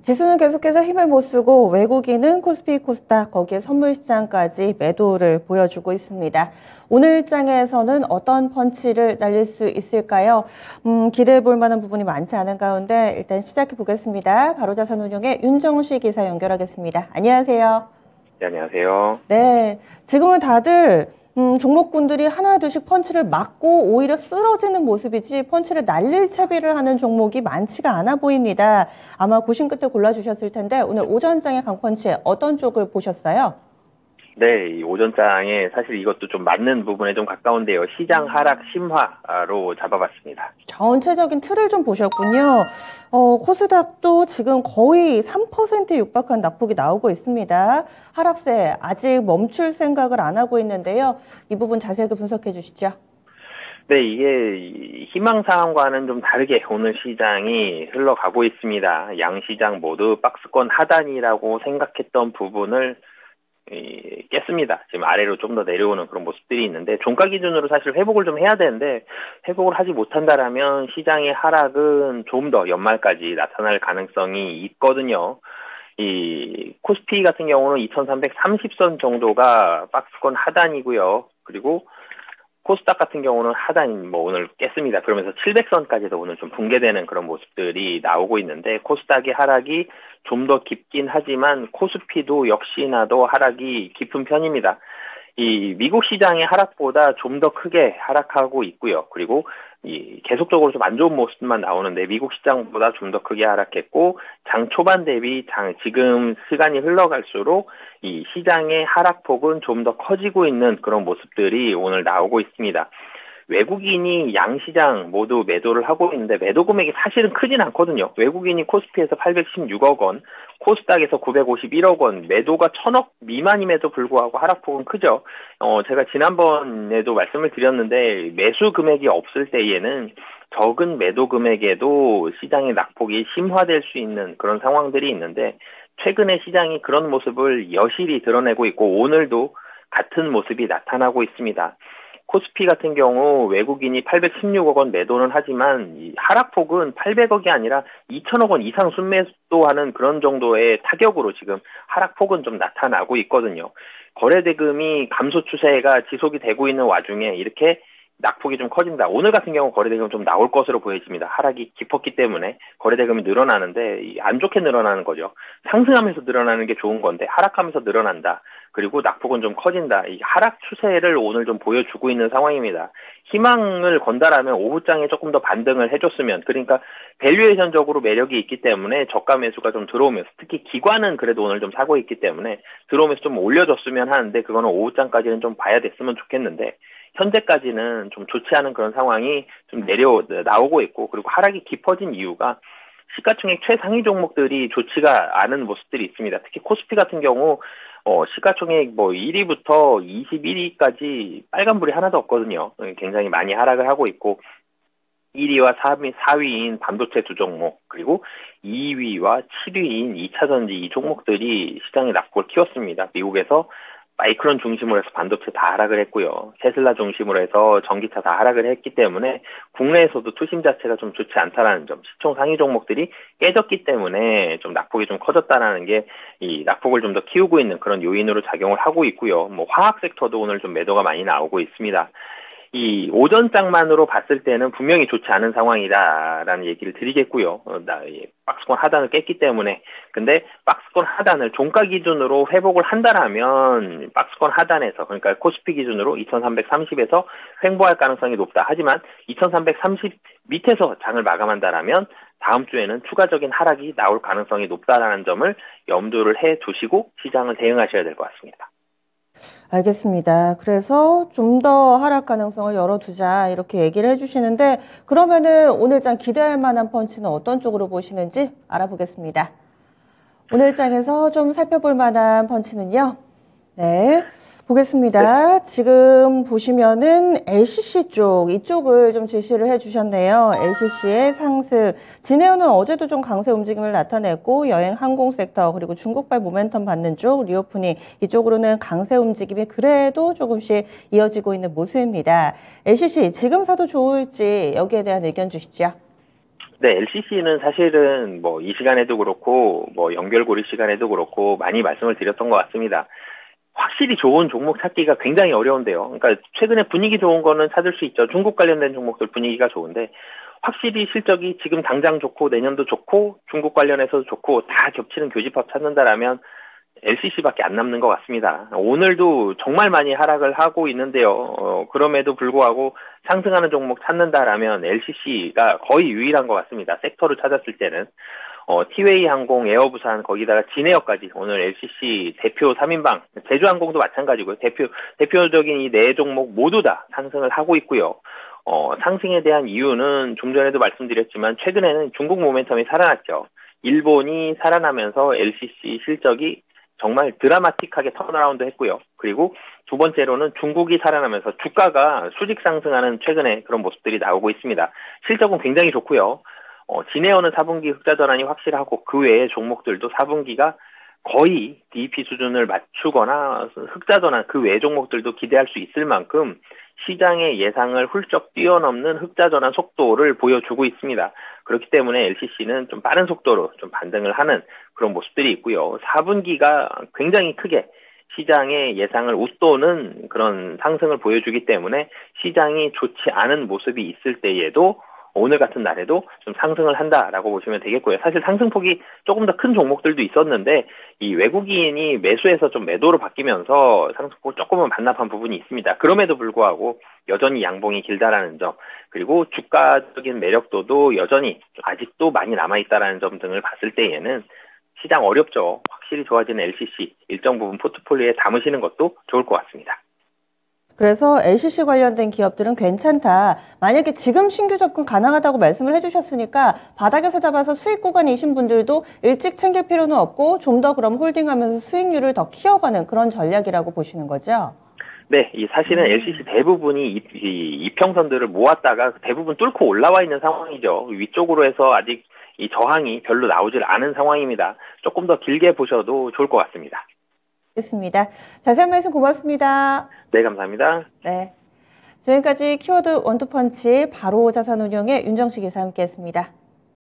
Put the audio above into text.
지수는 계속해서 힘을 못 쓰고 외국인은 코스피, 코스닥, 거기에 선물시장까지 매도를 보여주고 있습니다. 오늘 장에서는 어떤 펀치를 날릴 수 있을까요? 기대해 볼 만한 부분이 많지 않은 가운데 일단 시작해 보겠습니다. 바로자산운용의 윤정식 기사 연결하겠습니다. 안녕하세요. 네, 안녕하세요. 네, 지금은 다들 종목군들이 하나둘씩 펀치를 맞고 오히려 쓰러지는 모습이지 펀치를 날릴 채비를 하는 종목이 많지가 않아 보입니다. 아마 고심 끝에 골라주셨을 텐데 오늘 오전장의 강펀치 어떤 쪽을 보셨어요? 네, 이 오전장에 사실 이것도 좀 맞는 부분에 좀 가까운데요. 시장 하락 심화로 잡아봤습니다. 전체적인 틀을 좀 보셨군요. 코스닥도 지금 거의 3% 육박한 낙폭이 나오고 있습니다. 하락세 아직 멈출 생각을 안 하고 있는데요. 이 부분 자세하게 분석해 주시죠. 네, 이게 희망 사항과는 좀 다르게 오늘 시장이 흘러가고 있습니다. 양 시장 모두 박스권 하단이라고 생각했던 부분을 깼습니다. 지금 아래로 좀 더 내려오는 그런 모습들이 있는데 종가 기준으로 사실 회복을 좀 해야 되는데 회복을 하지 못한다라면 시장의 하락은 좀 더 연말까지 나타날 가능성이 있거든요. 이 코스피 같은 경우는 2330선 정도가 박스권 하단이고요. 그리고 코스닥 같은 경우는 하단 오늘 깼습니다. 그러면서 700선까지도 오늘 좀 붕괴되는 그런 모습들이 나오고 있는데 코스닥의 하락이 좀 더 깊긴 하지만 코스피도 역시나도 하락이 깊은 편입니다. 이 미국 시장의 하락보다 좀 더 크게 하락하고 있고요. 그리고 이 계속적으로 좀 안 좋은 모습만 나오는데 미국 시장보다 좀 더 크게 하락했고 장 초반 대비 지금 시간이 흘러갈수록 이 시장의 하락폭은 좀 더 커지고 있는 그런 모습들이 오늘 나오고 있습니다. 외국인이 양시장 모두 매도를 하고 있는데 매도 금액이 사실은 크진 않거든요. 외국인이 코스피에서 816억 원, 코스닥에서 951억 원, 매도가 1000억 미만임에도 불구하고 하락폭은 크죠. 제가 지난번에도 말씀을 드렸는데 매수 금액이 없을 때에는 적은 매도 금액에도 시장의 낙폭이 심화될 수 있는 그런 상황들이 있는데 최근에 시장이 그런 모습을 여실히 드러내고 있고 오늘도 같은 모습이 나타나고 있습니다. 코스피 같은 경우 외국인이 816억 원 매도는 하지만 이 하락폭은 800억이 아니라 2천억 원 이상 순매도하는 그런 정도의 타격으로 지금 하락폭은 좀 나타나고 있거든요. 거래대금이 감소 추세가 지속이 되고 있는 와중에 이렇게 낙폭이 좀 커진다. 오늘 같은 경우 거래대금 좀 나올 것으로 보여집니다. 하락이 깊었기 때문에 거래대금이 늘어나는데 안 좋게 늘어나는 거죠. 상승하면서 늘어나는 게 좋은 건데 하락하면서 늘어난다. 그리고 낙폭은 좀 커진다. 이 하락 추세를 오늘 좀 보여주고 있는 상황입니다. 희망을 건다라면 오후장에 조금 더 반등을 해줬으면 그러니까 밸류에이션적으로 매력이 있기 때문에 저가 매수가 좀 들어오면서 특히 기관은 그래도 오늘 좀 사고 있기 때문에 들어오면서 좀 올려줬으면 하는데 그거는 오후장까지는 좀 봐야 됐으면 좋겠는데 현재까지는 좀 좋지 않은 그런 상황이 좀 나오고 있고 그리고 하락이 깊어진 이유가 시가총액 최상위 종목들이 좋지가 않은 모습들이 있습니다. 특히 코스피 같은 경우 시가총액 1위부터 21위까지 빨간불이 하나도 없거든요. 굉장히 많이 하락을 하고 있고 1위와 4위인 반도체 두 종목 그리고 2위와 7위인 2차전지 이 종목들이 시장의 낙폭을 키웠습니다. 미국에서 마이크론 중심으로 해서 반도체 다 하락을 했고요. 테슬라 중심으로 해서 전기차 다 하락을 했기 때문에 국내에서도 투심 자체가 좀 좋지 않다라는 점, 시총 상위 종목들이 깨졌기 때문에 좀 낙폭이 좀 커졌다라는 게 이 낙폭을 좀 더 키우고 있는 그런 요인으로 작용을 하고 있고요. 화학 섹터도 오늘 좀 매도가 많이 나오고 있습니다. 이 오전장만으로 봤을 때는 분명히 좋지 않은 상황이다라는 얘기를 드리겠고요. 박스권 하단을 깼기 때문에 근데 박스권 하단을 종가 기준으로 회복을 한다라면 박스권 하단에서 그러니까 코스피 기준으로 2330에서 횡보할 가능성이 높다. 하지만 2330 밑에서 장을 마감한다라면 다음 주에는 추가적인 하락이 나올 가능성이 높다라는 점을 염두를 해 두시고 시장을 대응하셔야 될 것 같습니다. 알겠습니다. 그래서 좀 더 하락 가능성을 열어두자 이렇게 얘기를 해주시는데 그러면은 오늘장 기대할 만한 펀치는 어떤 쪽으로 보시는지 알아보겠습니다. 오늘장에서 좀 살펴볼 만한 펀치는요. 네, 보겠습니다. 지금 보시면은 LCC 쪽, 이쪽을 좀 제시를 해주셨네요. LCC의 상승. 진에어는 어제도 좀 강세 움직임을 나타냈고, 여행 항공 섹터, 그리고 중국발 모멘텀 받는 쪽, 리오프닝, 이쪽으로는 강세 움직임이 그래도 조금씩 이어지고 있는 모습입니다. LCC, 지금 사도 좋을지 여기에 대한 의견 주시죠. 네, LCC는 사실은 뭐 이 시간에도 그렇고 뭐 연결고리 시간에도 그렇고 많이 말씀을 드렸던 것 같습니다. 확실히 좋은 종목 찾기가 굉장히 어려운데요. 그러니까 최근에 분위기 좋은 거는 찾을 수 있죠. 중국 관련된 종목들 분위기가 좋은데 확실히 실적이 지금 당장 좋고 내년도 좋고 중국 관련해서도 좋고 다 겹치는 교집합 찾는다라면 LCC밖에 안 남는 것 같습니다. 오늘도 정말 많이 하락을 하고 있는데요. 그럼에도 불구하고 상승하는 종목 찾는다라면 LCC가 거의 유일한 것 같습니다. 섹터를 찾았을 때는. 티웨이 항공, 에어부산, 거기다가 진에어까지 오늘 LCC 대표 3인방, 제주항공도 마찬가지고요. 대표적인 이 네 종목 모두 다 상승을 하고 있고요. 상승에 대한 이유는 좀 전에도 말씀드렸지만 최근에는 중국 모멘텀이 살아났죠. 일본이 살아나면서 LCC 실적이 정말 드라마틱하게 턴어라운드 했고요. 그리고 두 번째로는 중국이 살아나면서 주가가 수직 상승하는 최근에 그런 모습들이 나오고 있습니다. 실적은 굉장히 좋고요. 진에어는 4분기 흑자 전환이 확실하고 그 외의 종목들도 4분기가 거의 DEP 수준을 맞추거나 흑자 전환 그 외의 종목들도 기대할 수 있을 만큼 시장의 예상을 훌쩍 뛰어넘는 흑자 전환 속도를 보여주고 있습니다. 그렇기 때문에 LCC는 좀 빠른 속도로 좀 반등을 하는 그런 모습들이 있고요. 4분기가 굉장히 크게 시장의 예상을 웃도는 그런 상승을 보여주기 때문에 시장이 좋지 않은 모습이 있을 때에도 오늘 같은 날에도 좀 상승을 한다라고 보시면 되겠고요. 사실 상승폭이 조금 더 큰 종목들도 있었는데 이 외국인이 매수해서 좀 매도로 바뀌면서 상승폭 조금은 반납한 부분이 있습니다. 그럼에도 불구하고 여전히 양봉이 길다라는 점 그리고 주가적인 매력도도 여전히 아직도 많이 남아있다라는 점 등을 봤을 때에는 시장 어렵죠. 확실히 좋아지는 LCC 일정 부분 포트폴리오에 담으시는 것도 좋을 것 같습니다. 그래서 LCC 관련된 기업들은 괜찮다. 만약에 지금 신규 접근 가능하다고 말씀을 해주셨으니까 바닥에서 잡아서 수익 구간이신 분들도 일찍 챙길 필요는 없고 좀 더 그럼 홀딩하면서 수익률을 더 키워가는 그런 전략이라고 보시는 거죠? 네, 사실은 LCC 대부분이 이평선들을 모았다가 대부분 뚫고 올라와 있는 상황이죠. 위쪽으로 해서 아직 이 저항이 별로 나오질 않은 상황입니다. 조금 더 길게 보셔도 좋을 것 같습니다. 알겠습니다. 자세한 말씀 고맙습니다. 네, 감사합니다. 네. 지금까지 키워드 원투펀치 바로 자산운용의 윤정식 이사 함께했습니다.